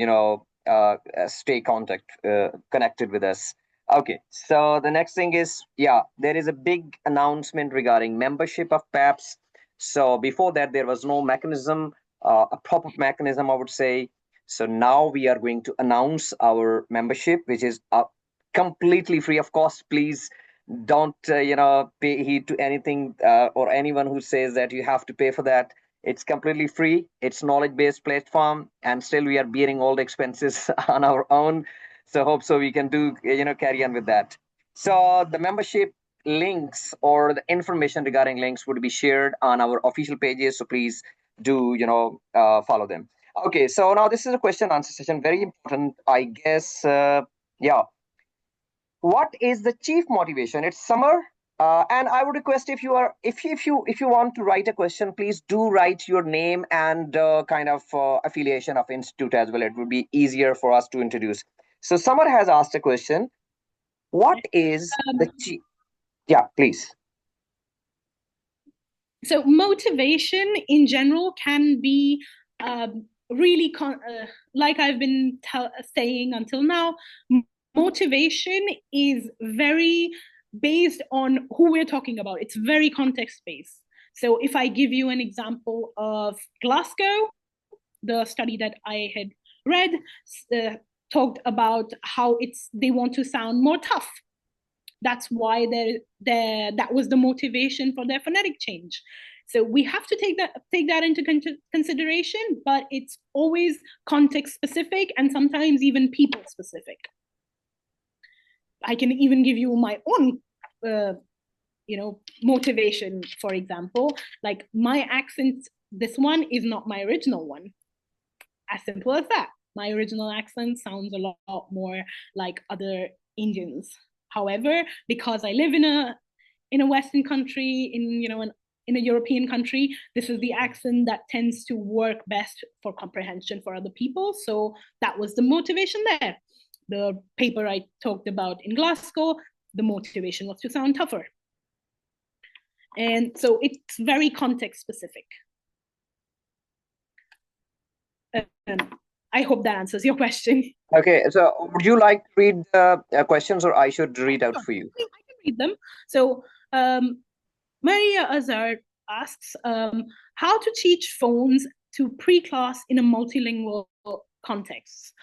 [SPEAKER 2] stay connected with us. Okay, so the next thing is, there is a big announcement regarding membership of PAPPS. So before that, there was no mechanism, a proper mechanism, I would say. So now we are going to announce our membership, which is completely free of cost. Please don't pay heed to anything or anyone who says that you have to pay for that. It's completely free. It's knowledge-based platform, and still we are bearing all the expenses on our own. So hope so we can do carry on with that. So the membership links or the information regarding links would be shared on our official pages, so please do follow them. Okay, so now this is a question answer session, very important, I guess. What is the chief motivation? It's summer, and I would request, if you want to write a question, please do write your name and kind of affiliation of institute as well. It would be easier for us to introduce. So Summer has asked a question. What is the chief? Yeah, please.
[SPEAKER 1] So motivation in general can be really, like I've been saying until now, motivation is very based on who we're talking about. It's very context-based. So if I give you an example of Glasgow, the study that I had read talked about how they want to sound more tough. That's why that was the motivation for their phonetic change. So we have to take that into consideration, but it's always context specific and sometimes even people specific. I can even give you my own motivation. For example, like my accent, this one is not my original one. As simple as that. My original accent sounds a lot more like other Indians. However, because I live in a Western country, in a European country, this is the accent that tends to work best for comprehension for other people. So that was the motivation there. The paper I talked about in Glasgow, the motivation was to sound tougher. And so it's very context specific. I hope that answers your question.
[SPEAKER 2] Okay, so would you like to read the questions, or I should read out for you?
[SPEAKER 1] I can read them. So Maria Azar asks, how to teach phones to pre-class in a multilingual context.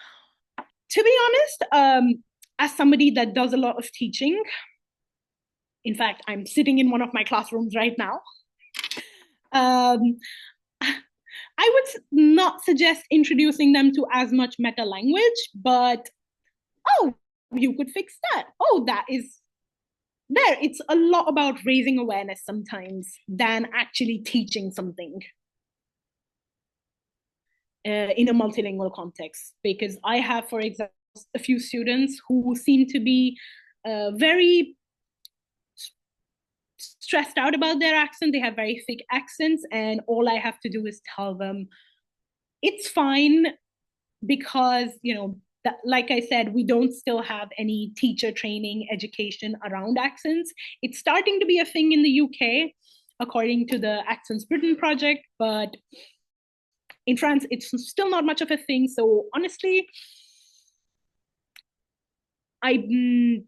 [SPEAKER 1] To be honest, as somebody that does a lot of teaching, in fact, I'm sitting in one of my classrooms right now, I would not suggest introducing them to as much meta language, but you could fix that. That is there. It's a lot about raising awareness sometimes than actually teaching something in a multilingual context. Because I have, for example, a few students who seem to be very stressed out about their accent. They have very thick accents, and all I have to do is tell them it's fine, because that, like I said, we don't still have any teacher training education around accents. It's starting to be a thing in the UK according to the Accents Britain project, but in France it's still not much of a thing. So honestly, I'm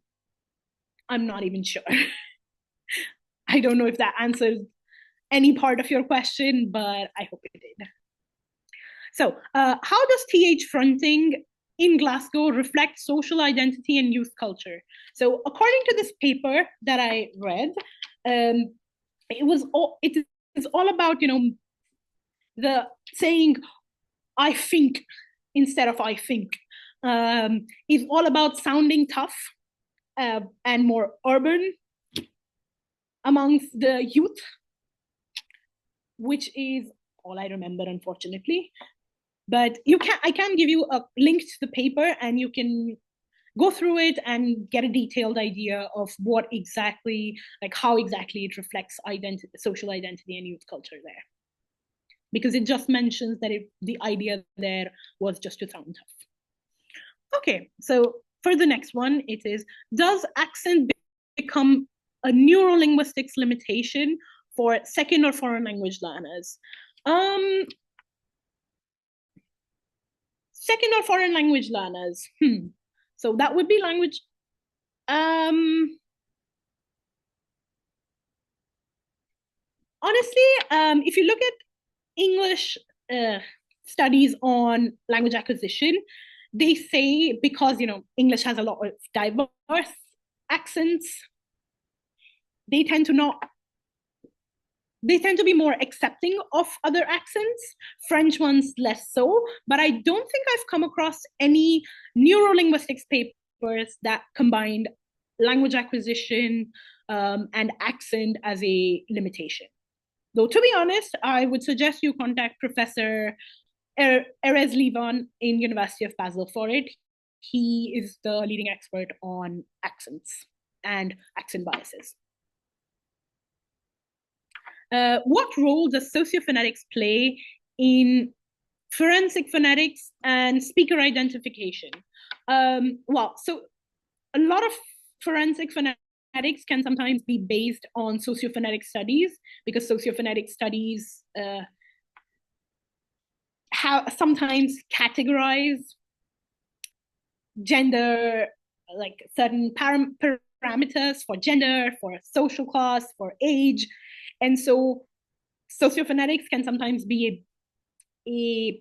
[SPEAKER 1] not even sure. I don't know if that answers any part of your question, but I hope it did. So how does TH fronting in Glasgow reflect social identity and youth culture? So according to this paper that I read, it is all about, the saying I think instead of I think, is all about sounding tough and more urban amongst the youth, which is all I remember, unfortunately. But I can give you a link to the paper, and you can go through it and get a detailed idea of what exactly, like how exactly it reflects social identity and youth culture there. Because it just mentions that the idea there was just to sound tough. Okay, so for the next one, it is, does accent become a neurolinguistics limitation for second or foreign language learners? Second or foreign language learners. So that would be language. Honestly, if you look at English studies on language acquisition, they say because English has a lot of diverse accents, they tend to be more accepting of other accents, French ones less so. But I don't think I've come across any neurolinguistics papers that combined language acquisition and accent as a limitation. Though, to be honest, I would suggest you contact Professor Erez Livan in University of Basel for it. He is the leading expert on accents and accent biases. What role does socio-phonetics play in forensic phonetics and speaker identification? Well, so a lot of forensic phonetics can sometimes be based on socio-phonetic studies, because socio-phonetic studies sometimes categorize gender, like certain parameters for gender, for social class, for age. And so sociophonetics can sometimes be a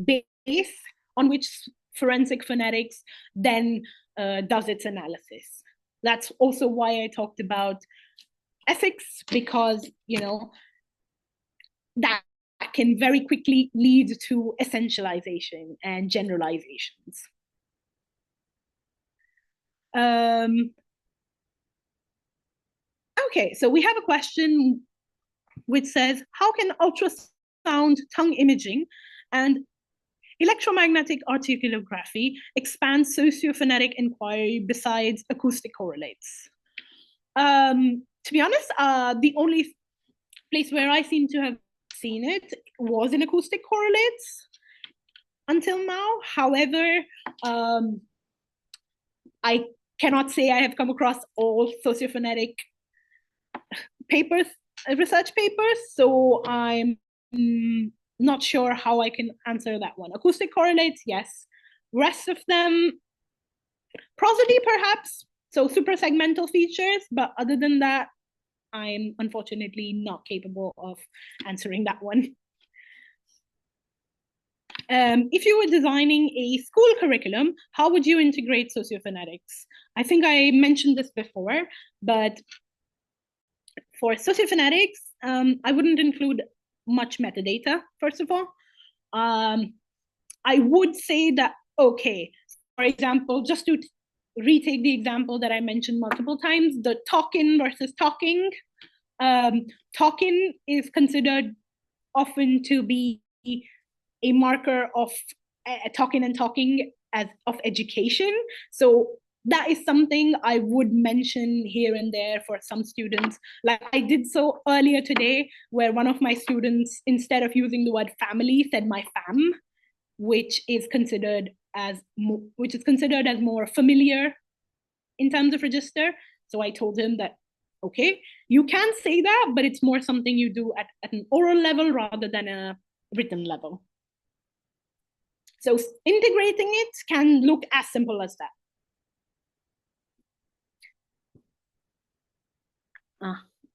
[SPEAKER 1] base on which forensic phonetics then does its analysis. That's also why I talked about ethics, because, you know, that can very quickly lead to essentialization and generalizations. Okay, so we have a question which says, how can ultrasound tongue imaging and electromagnetic articulography expand socio-phonetic inquiry besides acoustic correlates? To be honest, the only place where I seem to have seen it was in acoustic correlates until now. However, I cannot say I have come across all socio-phonetic papers, research papers, so I'm not sure how I can answer that one. Acoustic correlates, yes. Rest of them, prosody perhaps, so suprasegmental features, but other than that, I'm unfortunately not capable of answering that one. If you were designing a school curriculum, how would you integrate sociophonetics? I think I mentioned this before, but for sociophonetics, I wouldn't include much metadata, first of all. I would say that, okay, for example, just to retake the example that I mentioned multiple times, the talk-in versus talking. Talk-in is considered often to be a marker of talking and talking as of education. So that is something I would mention here and there for some students. Like I did so earlier today, where one of my students, instead of using the word family, said my fam, which is considered as more familiar in terms of register. So I told him that, okay, you can say that, but it's more something you do at an oral level rather than a written level. So integrating it can look as simple as that.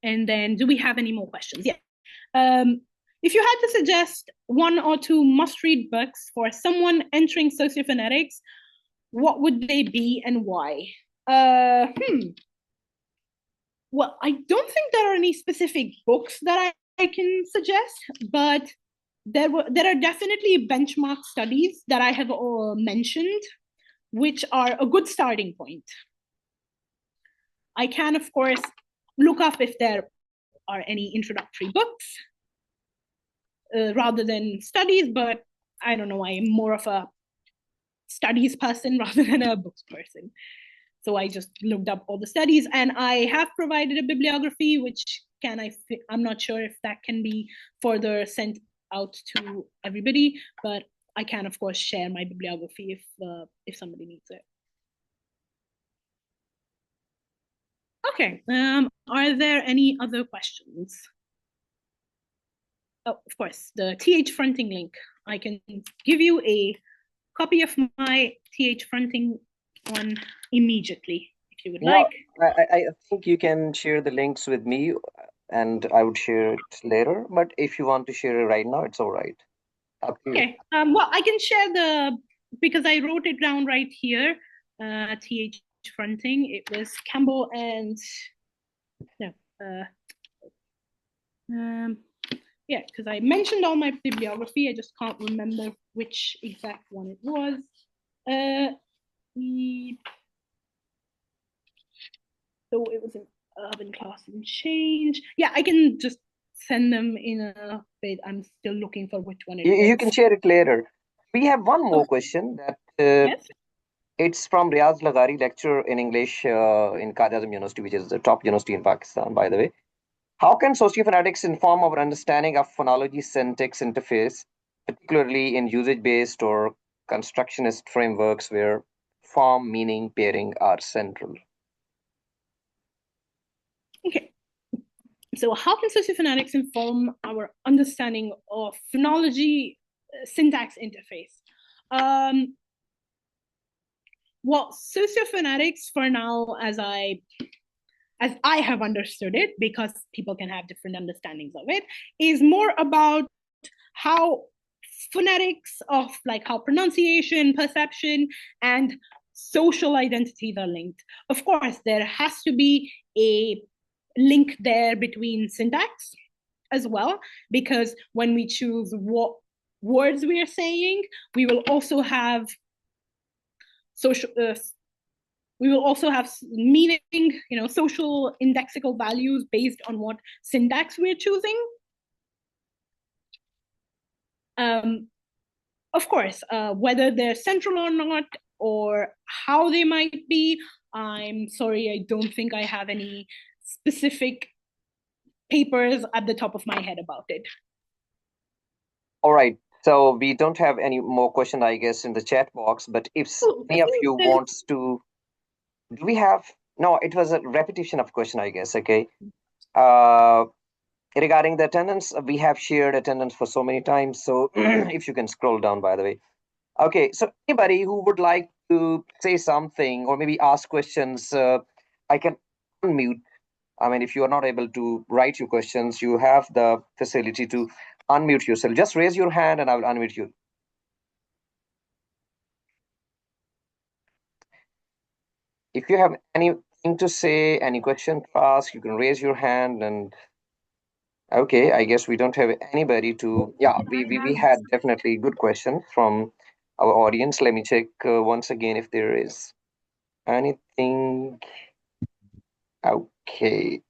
[SPEAKER 1] And then do we have any more questions? Yeah. If you had to suggest one or two must-read books for someone entering sociophonetics, what would they be and why? Well, I don't think there are any specific books that I can suggest, but there are definitely benchmark studies that I have mentioned, which are a good starting point. I can, of course, look up if there are any introductory books rather than studies, but I don't know, I am more of a studies person rather than a books person. So I just looked up all the studies, and I have provided a bibliography, which I'm not sure if that can be further sent out to everybody, but I can, of course, share my bibliography if somebody needs it. Okay, are there any other questions? Oh, of course, the TH fronting link. I can give you a copy of my TH fronting one immediately, if you would like.
[SPEAKER 2] I think you can share the links with me, and I would share it later. But if you want to share it right now, it's all right.
[SPEAKER 1] Okay. Well, I can share because I wrote it down right here. TH fronting. It was Campbell and yeah, because I mentioned all my bibliography. I just can't remember which exact one it was. So it was an urban class and change. Yeah, I can just send them in a bit. I'm still looking for which one it was.
[SPEAKER 2] You can share it later. We have one more question that
[SPEAKER 1] yes?
[SPEAKER 2] It's from Riaz Lagari, lecturer in English in Qaid University, which is the top university in Pakistan, by the way. How can sociophonetics inform our understanding of phonology syntax interface, particularly in usage-based or constructionist frameworks where form, meaning, pairing are central?
[SPEAKER 1] Okay. So how can sociophonetics inform our understanding of phonology syntax interface? Well, sociophonetics for now, as I have understood it, because people can have different understandings of it, is more about how phonetics of like how pronunciation, perception, and social identities are linked. Of course, there has to be a link there between syntax as well, because when we choose what words we are saying, we will also have meaning, social indexical values based on what syntax we're choosing. Of course, whether they're central or not, or how they might be, I'm sorry, I don't think I have any specific papers at the top of my head about it.
[SPEAKER 2] All right. So we don't have any more questions, I guess, in the chat box. But if any of you wants to, do we have? No, it was a repetition of question, I guess. Okay. Regarding the attendance, we have shared attendance for so many times. So if you can scroll down, by the way. Okay. So anybody who would like to say something or maybe ask questions, I can unmute. I mean, if you are not able to write your questions, you have the facility to unmute yourself. Just raise your hand and I will unmute you. If you have anything to say, any question to ask, you can raise your hand. And okay, I guess we don't have anybody to. Yeah, we had definitely good questions from our audience. Let me check once again if there is anything. Okay.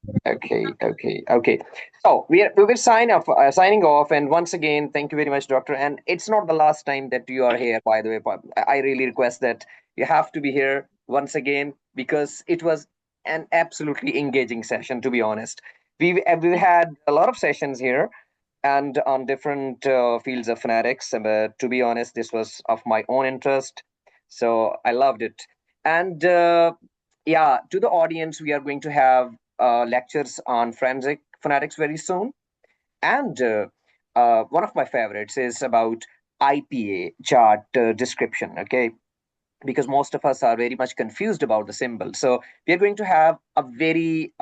[SPEAKER 2] So we will signing off, and once again, thank you very much, Doctor. And it's not the last time that you are here, by the way. But I really request that you have to be here once again because it was an absolutely engaging session. To be honest, we had a lot of sessions here and on different fields of phonetics. But to be honest, this was of my own interest, so I loved it. And yeah, to the audience, we are going to have lectures on forensic phonetics very soon. And one of my favorites is about IPA chart description. Okay, because most of us are very much confused about the symbol. So we are going to have a very,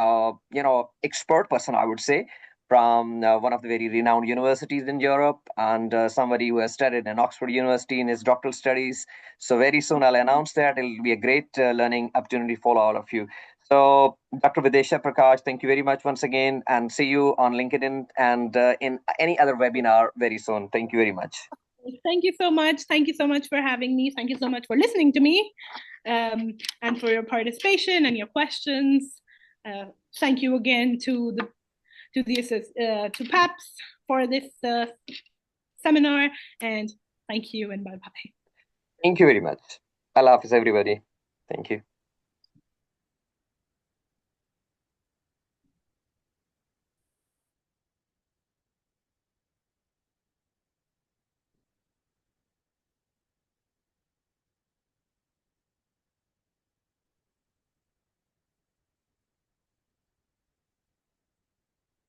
[SPEAKER 2] expert person, I would say, from one of the very renowned universities in Europe, and somebody who has studied in Oxford University in his doctoral studies. So very soon I'll announce that. It'll be a great learning opportunity for all of you. So Dr. Vidishaa Prakaash, thank you very much once again, and see you on LinkedIn and in any other webinar very soon. Thank you very much.
[SPEAKER 1] Thank you so much. Thank you so much for having me. Thank you so much for listening to me, and for your participation and your questions. Thank you again to PAPPS for this seminar, and thank you and bye-bye.
[SPEAKER 2] Thank you very much. Allah Hafiz, everybody. Thank you.